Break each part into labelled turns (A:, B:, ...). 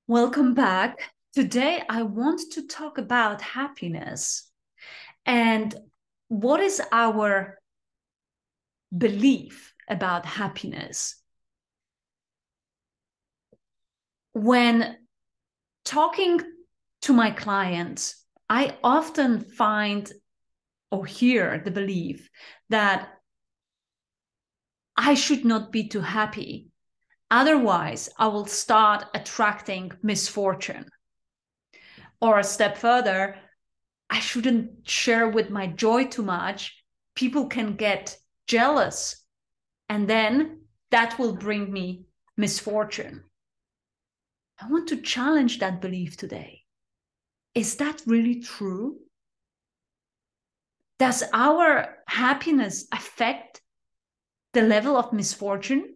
A: Welcome back. Today, I want to talk about happiness and what is our belief about happiness. When talking to my clients, I often find or hear the belief that I should not be too happy. Otherwise, I will start attracting misfortune. Or a step further, I shouldn't share with my joy too much. People can get jealous, and then that will bring me misfortune. I want to challenge that belief today. Is that really true? Does our happiness affect the level of misfortune?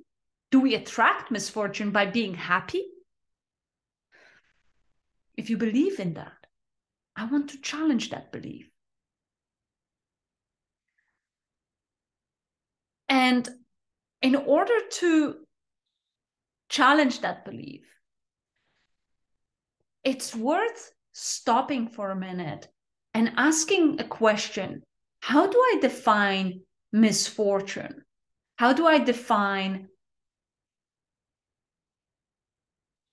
A: Do we attract misfortune by being happy? If you believe in that, I want to challenge that belief. And in order to challenge that belief, it's worth stopping for a minute and asking a question. How do I define misfortune? How do I define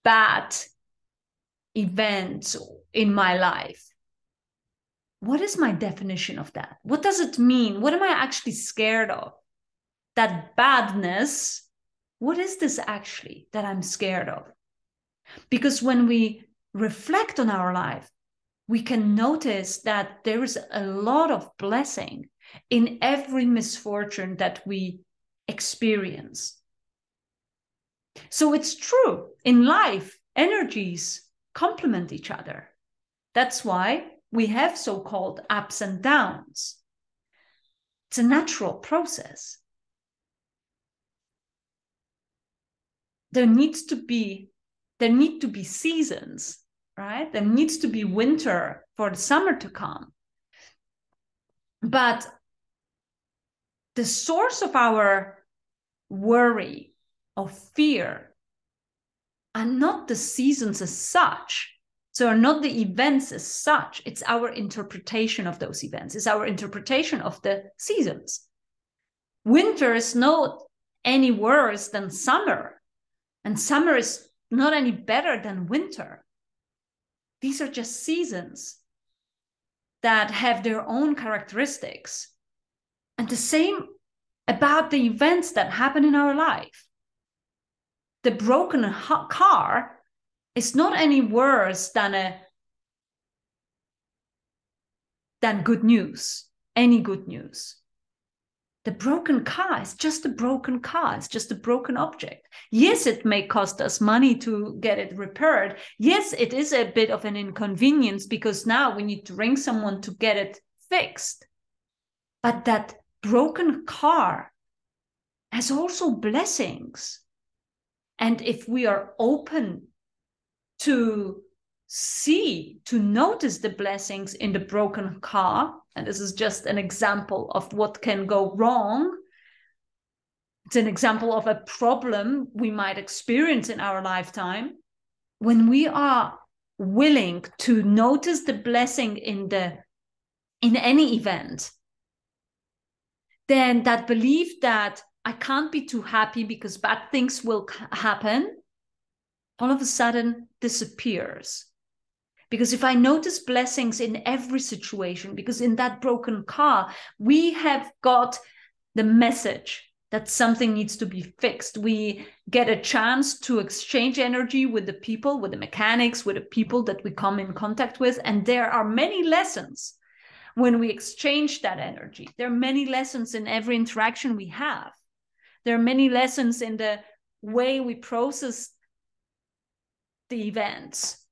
A: bad events in my life? What is my definition of that? What does it mean? What am I actually scared of? That badness, what is this actually that I'm scared of? Because when we reflect on our life, we can notice that there is a lot of blessing in every misfortune that we experience. So it's true, in life, energies complement each other. That's why we have so-called ups and downs. It's a natural process. There need to be seasons, right? There needs to be winter for the summer to come. But the source of our worry, of fear, are not the seasons as such. So are not the events as such. It's our interpretation of those events. It's our interpretation of the seasons. Winter is not any worse than summer, and summer is not any better than winter. These are just seasons that have their own characteristics. And the same about the events that happen in our life. The broken car is not any worse than good news, any good news. The broken car is just a broken car. It's just a broken object. Yes, it may cost us money to get it repaired. Yes, it is a bit of an inconvenience because now we need to ring someone to get it fixed. But that broken car has also blessings. And if we are open to notice the blessings in the broken car, and this is just an example of what can go wrong. It's an example of a problem we might experience in our lifetime. When we are willing to notice the blessing in any event, then that belief that I can't be too happy because bad things will happen, all of a sudden disappears. Because if I notice blessings in every situation, because in that broken car, we have got the message that something needs to be fixed. We get a chance to exchange energy with the people, with the mechanics, with the people that we come in contact with. And there are many lessons when we exchange that energy. There are many lessons in every interaction we have. There are many lessons in the way we process the events.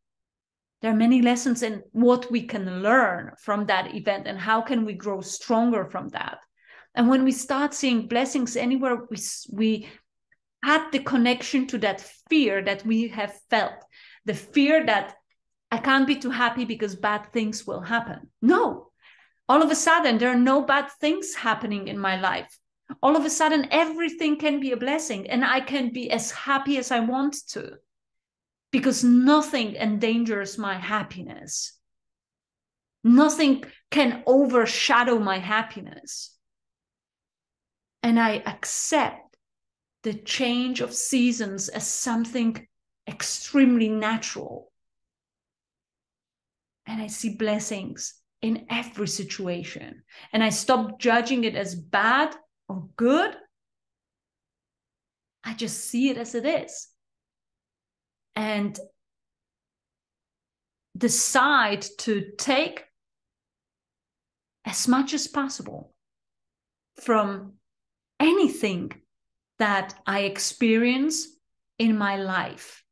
A: There are many lessons in what we can learn from that event and how can we grow stronger from that. And when we start seeing blessings anywhere, we add the connection to that fear that we have felt, the fear that I can't be too happy because bad things will happen. No, all of a sudden, there are no bad things happening in my life. All of a sudden, everything can be a blessing and I can be as happy as I want to. because nothing endangers my happiness. Nothing can overshadow my happiness. And I accept the change of seasons as something extremely natural. And I see blessings in every situation. And I stop judging it as bad or good. I just see it as it is. And decide to take as much as possible from anything that I experience in my life.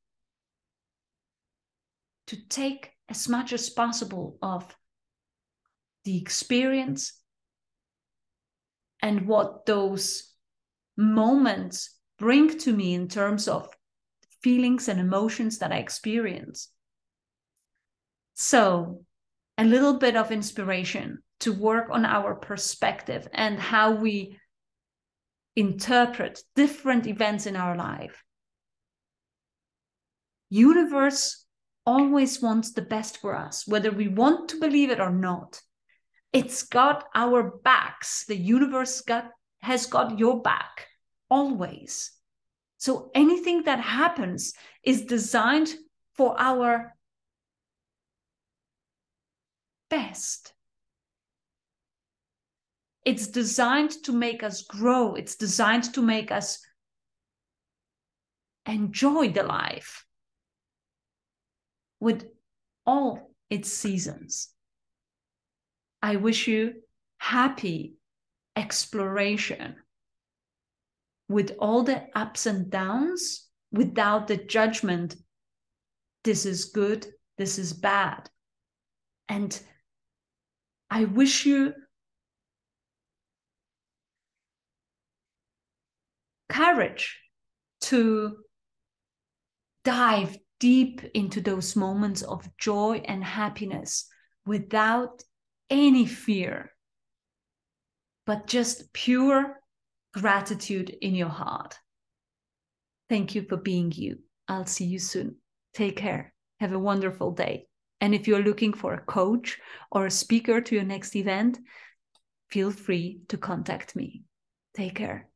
A: To take as much as possible of the experience and what those moments bring to me in terms of feelings and emotions that I experience. So, a little bit of inspiration to work on our perspective and how we interpret different events in our life. Universe always wants the best for us, whether we want to believe it or not. It's got our backs. The universe has got your back, always. So anything that happens is designed for our best. It's designed to make us grow. It's designed to make us enjoy the life with all its seasons. I wish you happy exploration with all the ups and downs, without the judgment. This is good, this is bad. And I wish you courage to dive deep into those moments of joy and happiness without any fear, but just pure gratitude in your heart. Thank you for being you. I'll see you soon. Take care. Have a wonderful day. And if you're looking for a coach or a speaker to your next event, feel free to contact me. Take care.